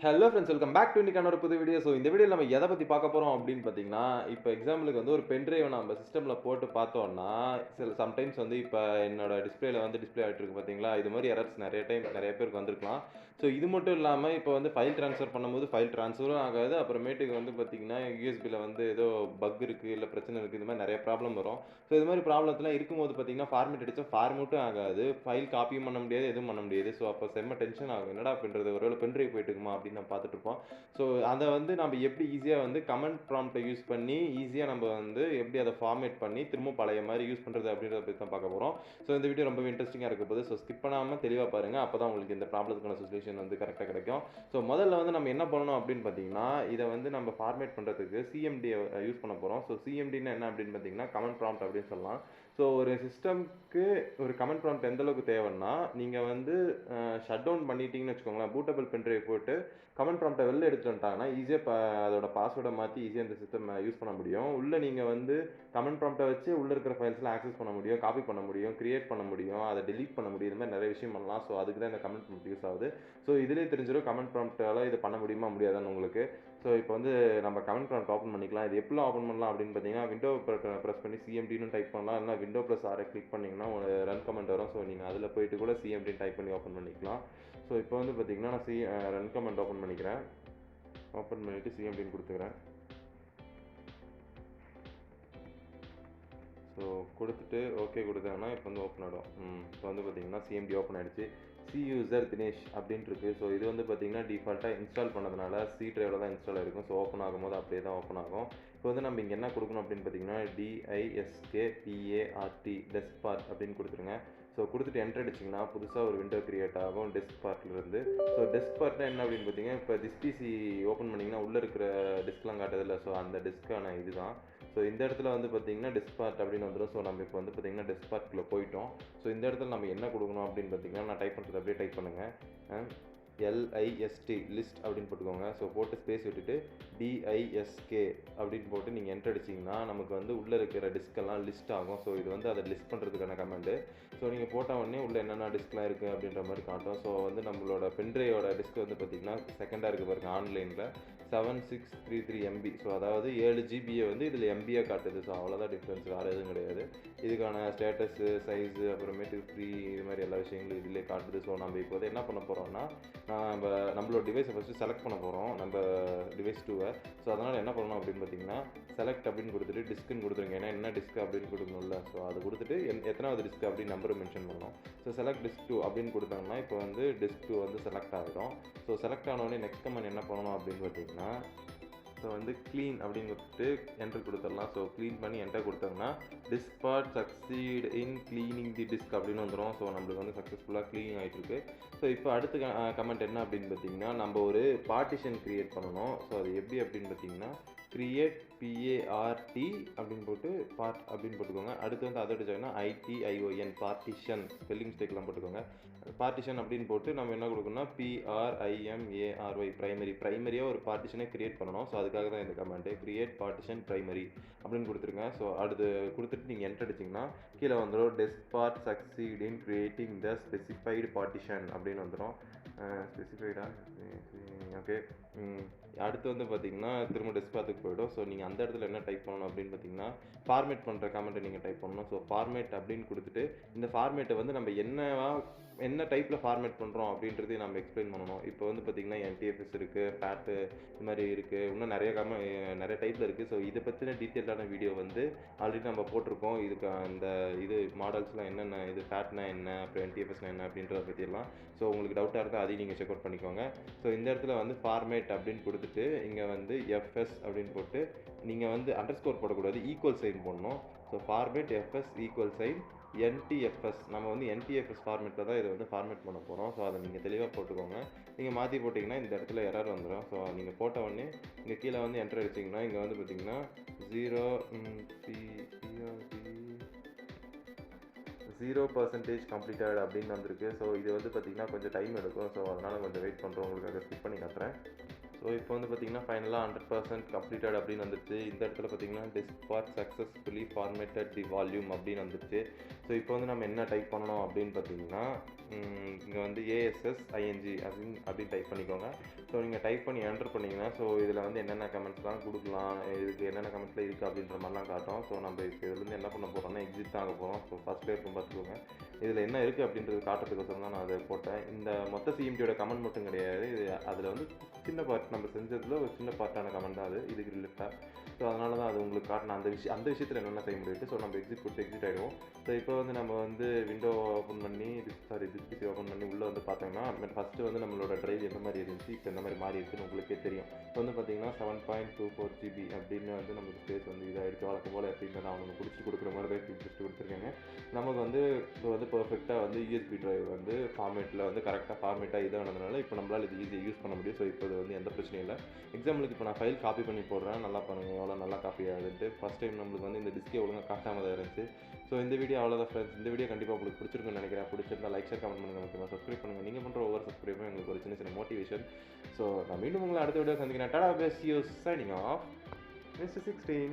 Hello friends, welcome back to இன்னைக்கான ஒரு புது வீடியோ. ஸோ இந்த வீடியோவில் நம்ம எதை பற்றி பார்க்க போகிறோம் அப்படின்னு பார்த்தீங்கன்னா, இப்போ எக்ஸாம்பிளுக்கு வந்து ஒரு பென்ட்ரைவை நம்ம சிஸ்டமில் போட்டு பார்த்தோம்னா, சம்டைம்ஸ் வந்து இப்போ என்னோட டிஸ்பிளேல வந்து டிஸ்பிளே ஆகிட்டு இருக்கு பார்த்தீங்களா, இது மாதிரி எரர்ஸ் நிறைய பேருக்கு வந்திருக்கலாம். ஸோ இது மட்டும் இல்லாமல் இப்போ வந்து ஃபைல் ட்ரான்ஸ்ஃபர் பண்ணும்போது ஃபைல் ட்ரான்ஸ்ஃபரும் ஆகாது. அப்புறமேட்டுக்கு வந்து பார்த்தீங்கன்னா, யூஎஸ்பியில் வந்து ஏதோ பக் இருக்குது, இல்லை பிரச்சனை இருக்குது, இது மாதிரி நிறைய ப்ராப்ளம் வரும். ஸோ இது மாதிரி ப்ராப்ளத்தில் இருக்கும்போது பார்த்தீங்கன்னா, ஃபார்மேட் அடித்தா ஃபார்மேட்டும் ஆகாது, ஃபைல் காப்பியும் பண்ண முடியாது, எதுவும் பண்ண முடியாது. ஸோ அப்போ செம்ம டென்ஷன் ஆகும். என்னடா பண்ணுறது, ஒருவேளை பென்ட்ரைவ் போயிட்டு இருக்குமா அப்படின்னு நம்ம பார்த்துட்டு இருப்போம். ஸோ அதை வந்து நம்ம எப்படி ஈஸியாக வந்து கமெண்ட் ப்ராம்ப்டை யூஸ் பண்ணி ஈஸியாக நம்ம வந்து எப்படி அதை ஃபார்மேட் பண்ணி திரும்ப பழைய மாதிரி யூஸ் பண்ணுறது அப்படின்றத பற்றி தான் பார்க்க போகிறோம். ஸோ இந்த வீடியோ ரொம்ப இன்ட்ரெஸ்டிங்காக இருக்க போது. ஸோ ஸ்கிப் பண்ணாமல் தெளிவாக பாருங்கள், அப்போ தான் உங்களுக்கு இந்த ப்ராப்ளத்துக்கான சொல்யூஷன் வந்து கரெக்டாக கிடைக்கும். ஸோ முதல்ல வந்து நம்ம என்ன பண்ணணும் அப்படின்னு பார்த்தீங்கன்னா, இதை வந்து நம்ம ஃபார்மேட் பண்ணுறதுக்கு சிஎம்டியை யூஸ் பண்ண போகிறோம். ஸோ சிஎம்டின்னு என்ன அப்படின்னு பார்த்தீங்கன்னா, கமெண்ட் ப்ராம்ப்ட் அப்படின்னு சொல்லலாம். ஸோ ஒரு சிஸ்டம்க்கு ஒரு கமெண்ட் ப்ராம்ப்ட் எந்த அளவுக்கு தேவைன்னா, நீங்கள் வந்து ஷட் டவுன் பண்ணிட்டீங்கன்னு வச்சுக்கோங்களேன், பூட்டபிள் பென்ட்ரைவ் போட்டு கமெண்ட் ப்ராம்ப்ட்டை வெளில எடுத்துட்டு வந்துட்டாங்கன்னா ஈஸியாக அதோட பாஸ்வேர்டை மாற்றி ஈஸியாக இந்த சிஸ்டம் யூஸ் பண்ண முடியும். உள்ளே நீங்கள் வந்து கமெண்ட் ப்ராம்ப்ட்டை வச்சு உள்ளே இருக்கிற ஃபைல்ஸ்லாம் ஆக்சஸ் பண்ண முடியும், காப்பி பண்ண முடியும், கிரியேட் பண்ண முடியும், அதை டெலீட் பண்ண முடியும். இது மாதிரி நிறைய விஷயம் பண்ணலாம். ஸோ அதுக்கு தான் இந்த கமெண்ட் ப்ராம்ப்ட் யூஸ் ஆகுது. ஸோ இதிலே தெரிஞ்சிடும் கமெண்ட் ப்ராம்ப்ட்டால் இது பண்ண முடியுமா முடியாதான்னு உங்களுக்கு. ஸோ இப்போ வந்து நம்ம கமெண்ட் ப்ராம்ப்ட் ஓப்பன் பண்ணிக்கலாம். இது எப்படிலாம் ஓப்பன் பண்ணலாம் அப்படின்னு பார்த்தீங்கன்னா, விண்டோ ப்ரெஸ் பண்ணி சிஎம்டின்னு டைப் பண்ணலாம், இல்லைனா விண்டோ ப்ளஸ் ஆரை கிளிக் பண்ணிங்கன்னா ஒரு ரன் கமெண்ட் வரும். ஸோ நீங்கள் அதில் போயிட்டு கூட சிஎம்டின்னு டைப் பண்ணி ஓப்பன் பண்ணிக்கலாம். ஸோ இப்போ வந்து பார்த்தீங்கன்னா, நான் ரன் கமெண்ட் ஓப்பன் பண்ணிக்கிறேன். ஓப்பன் பண்ணிவிட்டு சிஎம்டின்னு கொடுத்துக்கிறேன். ஸோ கொடுத்துட்டு ஓகே கொடுத்தாங்கன்னா இப்போ வந்து ஓப்பன் ஆகிடும். இப்போ வந்து பார்த்தீங்கன்னா சிஎம்டி ஓப்பன் ஆகிடுச்சு. சி யூசர் தினேஷ் அப்படின்ட்டு இருக்குது. ஸோ இது வந்து பார்த்தீங்கன்னா டிஃபால்ட்டாக இன்ஸ்டால் பண்ணதுனால சி ட்ரைவில் தான் இன்ஸ்டால் ஆகிருக்கும். ஸோ ஓப்பன் ஆகும்போது அப்படியே தான் ஓப்பன் ஆகும். இப்போ வந்து நம்ம இங்கே என்ன கொடுக்கணும் அப்படின்னு பார்த்தீங்கன்னா, DISKPART டெஸ்க்பார்ட் அப்படின்னு கொடுத்துருங்க. ஸோ கொடுத்துட்டு என்டர் அடிச்சிங்கன்னா புதுசாக ஒரு விண்டோ கிரியேட் ஆகும் டெஸ்க் பார்ட்லேருந்து. ஸோ டெஸ்க் பார்ட்னா என்ன அப்படின்னு பார்த்தீங்கன்னா, இப்போ டிஸ்பிசி ஓப்பன் பண்ணிங்கன்னா உள்ளே இருக்கிற டிஸ்க்லாம் காட்டுதில்ல, ஸோ அந்த டிஸ்க்கான இது தான். ஸோ இந்த இடத்துல வந்து பார்த்தீங்கன்னா டெஸ்க் பார்ட் அப்படின்னு வந்துடும். ஸோ நம்ம இப்போ வந்து பார்த்தீங்கன்னா டெஸ்க் பார்ட்குள்ளே போயிட்டோம். ஸோ இந்த இடத்துல நம்ம என்ன கொடுக்கணும் அப்படின்னு பார்த்தீங்கன்னா, நான் டைப் பண்ணுறது அப்படியே டைப் பண்ணுங்கள். LIST லிஸ்ட் அப்படின்னு போட்டுக்கோங்க. ஸோ போட்டு ஸ்பேஸ் விட்டுட்டு DISK அப்படின்னு போட்டு நீங்கள் என்டர் அடிச்சிங்கன்னா நமக்கு வந்து உள்ளே இருக்கிற டிஸ்கெல்லாம் லிஸ்ட் ஆகும். ஸோ இது வந்து அதை லிஸ்ட் பண்ணுறதுக்கான கமெண்டு. ஸோ நீங்கள் போட்ட உடனே உள்ளே என்னென்ன டிஸ்க்லாம் இருக்குது அப்படின்ற மாதிரி காட்டும். ஸோ வந்து நம்மளோட பென்ட்ரைவோட டிஸ்க் வந்து பார்த்திங்கன்னா செகண்டாக இருக்குது பாருங்க, ஆன்லைனில் 7633 MB. ஸோ அதாவது 7 GB வந்து இதில் MBயாக காட்டுது. ஸோ அவ்வளோதான் டிஃப்ரென்ஸ், வேறு எதுவும் கிடையாது. இதுக்கான ஸ்டேட்டஸு, சைஸு, அப்புறமேட்டு ஃப்ரீ, இது மாதிரி எல்லா விஷயங்களும் இதிலே காட்டுது. ஸோ நம்ம இப்போ வந்து என்ன பண்ண போகிறோம்னா, நம்மளோட டிவைஸை ஃபஸ்ட்டு செலக்ட் பண்ண போகிறோம், நம்ம டிவைஸ் 2. ஸோ அதனால் என்ன பண்ணணும் அப்படின்னு பார்த்தீங்கன்னா, செலக்ட் அப்படின்னு கொடுத்துட்டு டிஸ்க்குன்னு கொடுத்துருங்க. ஏன்னா என்ன டிஸ்க் அப்படின்னு கொடுக்கணும்ல. ஸோ அது கொடுத்துட்டு எத்தனாவது டிஸ்க் அப்படின்னு நம்பரை மென்ஷன் பண்ணணும். ஸோ செலக்ட் டிஸ்க் 2 அப்படின்னு கொடுத்தாங்கன்னா இப்போ வந்து டிஸ்க் 2 வந்து செலக்ட் ஆகிடும். ஸோ செலக்ட் ஆனோடனே நெக்ஸ்ட் கமெண்ட் என்ன பண்ணணும் அப்படின்னு பார்த்தீங்கன்னா, ஸோ வந்து க்ளீன் அப்படின்னு கொடுத்துட்டு என்டர் கொடுத்துடலாம். ஸோ க்ளீன் பண்ணி என்டர் கொடுத்தாங்கன்னா disk part succeed in cleaning the disk அப்படின்னு வந்துடும். ஸோ நம்மளுக்கு வந்து சக்ஸஸ்ஃபுல்லாக க்ளீனிங் ஆகிட்டு இருக்கு. ஸோ இப்போ அடுத்த கமெண்ட் என்ன அப்படின்னு பார்த்தீங்கன்னா, நம்ம ஒரு பார்ட்டிஷன் க்ரியேட் பண்ணணும். ஸோ அது எப்படி அப்படின்னு பார்த்தீங்கன்னா, கிரியேட் PART அப்படின்னு போட்டு பார்ட் அப்படின்னு போட்டுக்கோங்க. அடுத்து வந்து அதோட ஜாயினா ITION பார்ட்டிஷன், ஸ்பெல்லிங் மிஸ்டேக்லாம் போட்டுக்கோங்க. பார்ட்டிஷன் அப்படின்னு போட்டு நம்ம என்ன கொடுக்கணும்னா PRIMARY ப்ரைமரியாக ஒரு பார்ட்டிஷனை கிரியேட் பண்ணணும். ஸோ அதுக்காக தான் இந்த கமெண்ட், கிரியேட் பார்ட்டிஷன் ப்ரைமரி அப்படின்னு கொடுத்துருங்க. ஸோ அடுத்து கொடுத்துட்டு நீங்கள் என்டர் அடிச்சிங்கன்னா கீழே வந்துடும் desk part succeed in creating the specified partition அப்படின்னு வந்துடும். ஸ்பெசிஃபைடா ஓகே. அடுத்து வந்து பார்த்தீங்கன்னா திரும்ப டெஸ்க் பார்த்துக்கு போய்டும். ஸோ நீங்கள் அந்த இடத்துல என்ன டைப் பண்ணணும் அப்படின்னு பார்த்தீங்கன்னா, ஃபார்மேட் பண்ணுற கமெண்ட்டை நீங்கள் டைப் பண்ணணும். ஸோ ஃபார்மேட் அப்படின்னு கொடுத்துட்டு இந்த ஃபார்மேட்டை வந்து நம்ம என்ன டைப்பில் ஃபார்மேட் பண்ணுறோம் அப்படின்றதையும் நம்ம எக்ஸ்பிளைன் பண்ணணும். இப்போ வந்து பார்த்திங்கன்னா NTFS இருக்குது, ஃபேட்டு, இது மாதிரி இருக்குது, இன்னும் நிறைய டைப்பில் இருக்குது. ஸோ இதை பற்றின டீட்டெயிலான வீடியோ வந்து ஆல்ரெடி நம்ம போட்டிருக்கோம். இதுக்கு அந்த மாடல்ஸ்லாம் என்னென்ன, இது ஃபேட்னா என்ன, அப்புறம் NTFSனா என்ன அப்படின்றத பற்றியெல்லாம். ஸோ உங்களுக்கு டவுட்டாக இருந்தால் அதையும் நீங்கள் செக் அவுட் பண்ணிக்கோங்க. ஸோ இந்த இடத்துல வந்து ஃபார்மேட் அப்படின்னு கொடுத்துட்டு இங்கே வந்து FS அப்படின்னு போட்டு நீங்கள் வந்து அண்டர்ஸ்கோர் போடக்கூடாது, ஈக்குவல் சைன் போடணும். So format FS equal sign NTFS. நம்ம வந்து NTFS ஃபார்மேட்டில் தான் இதை வந்து ஃபார்மேட் பண்ண போகிறோம். ஸோ அதை நீங்கள் தெளிவாக போட்டுக்கோங்க. நீங்கள் மாற்றி போட்டிங்கன்னா இந்த இடத்துல எரர் வந்துடும். ஸோ நீங்கள் போட்ட உடனே இங்கே கீழே வந்து என்டர் அடிச்சிங்கன்னா இங்கே வந்து பார்த்திங்கன்னா 0% கம்ப்ளீட்டட் அப்படின்னு வந்திருக்கு. ஸோ இது வந்து பார்த்திங்கன்னா கொஞ்சம் டைம் எடுக்கும். ஸோ அதனால் கொஞ்சம் வெயிட் பண்ணுறோம், உங்களுக்காக ஸ்கிப் பண்ணி காட்டுறேன். ஸோ இப்போ வந்து பார்த்திங்கன்னா ஃபைனலாக 100% கம்ப்ளீட்டட் அப்படின்னு வந்துருச்சு. இந்த இடத்துல பார்த்திங்கன்னா டிஸ்க் பார்ட் சக்ஸஸ்ஃபுல்லி ஃபார்மேட்டட் தி வால்யூம் அப்படின்னு வந்துருச்சு. ஸோ இப்போ வந்து நம்ம என்ன டைப் பண்ணணும் அப்படின்னு பார்த்தீங்கன்னா, இங்கே வந்து ASSING அப்படின்னு டைப் பண்ணிக்கோங்க. ஸோ நீங்கள் டைப் பண்ணி என்டர் பண்ணிங்கன்னா ஸோ இதில் வந்து என்னென்ன கமெண்ட்ஸ்லாம் கொடுக்கலாம், இதுக்கு என்னென்ன கமெண்ட்ஸில் இருக்குது அப்படின்ற மாதிரிலாம் காட்டும். ஸோ நம்ம இப்போ இதுலேருந்து என்ன பண்ண போகிறோம்னா எக்ஸிட் தான் ஆக போகிறோம். ஸோ ஃபஸ்ட்டே இருக்கும் பார்த்துக்கோங்க. இதில் என்ன இருக்குது அப்படின்றது காட்டுறதுக்கோசரம் தான் நான் அதை போட்டேன். இந்த மொத்த CMTயோட கமெண்ட் மட்டும் கிடையாது, இது அதில் வந்து சின்ன பார்ட் நம்ம செஞ்சதில் ஒரு சின்ன பார்ட்டான கமெண்ட் தான் அது இதுக்கு ரிலேட்டாக. ஸோ அதனால தான் அது உங்களுக்கு காட்டின அந்த விஷயத்தில் என்னென்ன செய்ய முடியுது. ஸோ நம்ம எக்ஸிட் கொடுத்து எக்ஸிட் ஆகிடுவோம். ஸோ இப்போ வந்து நம்ம வந்து விண்டோ ஓப்பன் பண்ணி டிஸ்பிசி ஓப்பன் பண்ணி உள்ளே வந்து பார்த்தோம்னா ஃபஸ்ட்டு வந்து நம்மளோட ட்ரைவ் எந்த மாதிரி இருந்துச்சு, இப்போ எந்த மாதிரி மாறி இருக்குன்னு உங்களுக்கே தெரியும். இப்போ வந்து பார்த்தீங்கன்னா 7.24 GB அப்படின்னு வந்து நமக்கு ஸ்பேஸ் வந்து இதாகிடுச்சு. வழக்கம் போல் எப்படின்னு நான் அவங்க பிடிச்சி கொடுக்குற மாதிரி தான் பிடிச்சி கொடுத்துருக்கேங்க. நமக்கு வந்து இப்போ வந்து பர்ஃபெக்டாக வந்து USB ட்ரைவ் வந்து ஃபார்மேட்டில் வந்து கரெக்டாக ஃபார்மேட்டாக இதானதுனால இப்போ நம்மளால் இது ஈஸியாக யூஸ் பண்ண முடியும். ஸோ இப்போ இது வந்து எந்த பிரச்சனையும் இல்லை. எக்ஸாம்பிளுக்கு இப்போ நான் ஃபைல் காப்பி பண்ணி போடுறேன், நல்லா பண்ணுங்கள் எவ்வளோ நல்லா காப்பி ஆகுதுன்ட்டு. ஃபஸ்ட் டைம் நம்மளுக்கு வந்து இந்த டிஸ்கே ஒழுங்காக காட்டாமல் தான் இருந்துச்சு. ஸோ இந்த வீடியோ அவ்வளோதான் ஃப்ரெண்ட்ஸ். இந்த வீடியோ கண்டிப்பாக உங்களுக்கு பிடிச்சிருக்குன்னு நினைக்கிறேன். பிடிச்சிருந்தா லைக் ஷேர் கமெண்ட் பண்ணுங்கள், முக்கியமாக சப்ஸ்கிரைப் பண்ணுங்கள். நீங்கள் பண்ணுற ஒவ்வொரு சப்ஸ்கிரைபும் எங்களுக்கு ஒரு சின்ன மோட்டிவேஷன். ஸோ நான் மீண்டும் உங்களை அடுத்த வீடியோ சந்திக்கிறேன். டாடா, பெஸ் யூ, சைனிங் ஆஃப், Mr. 16.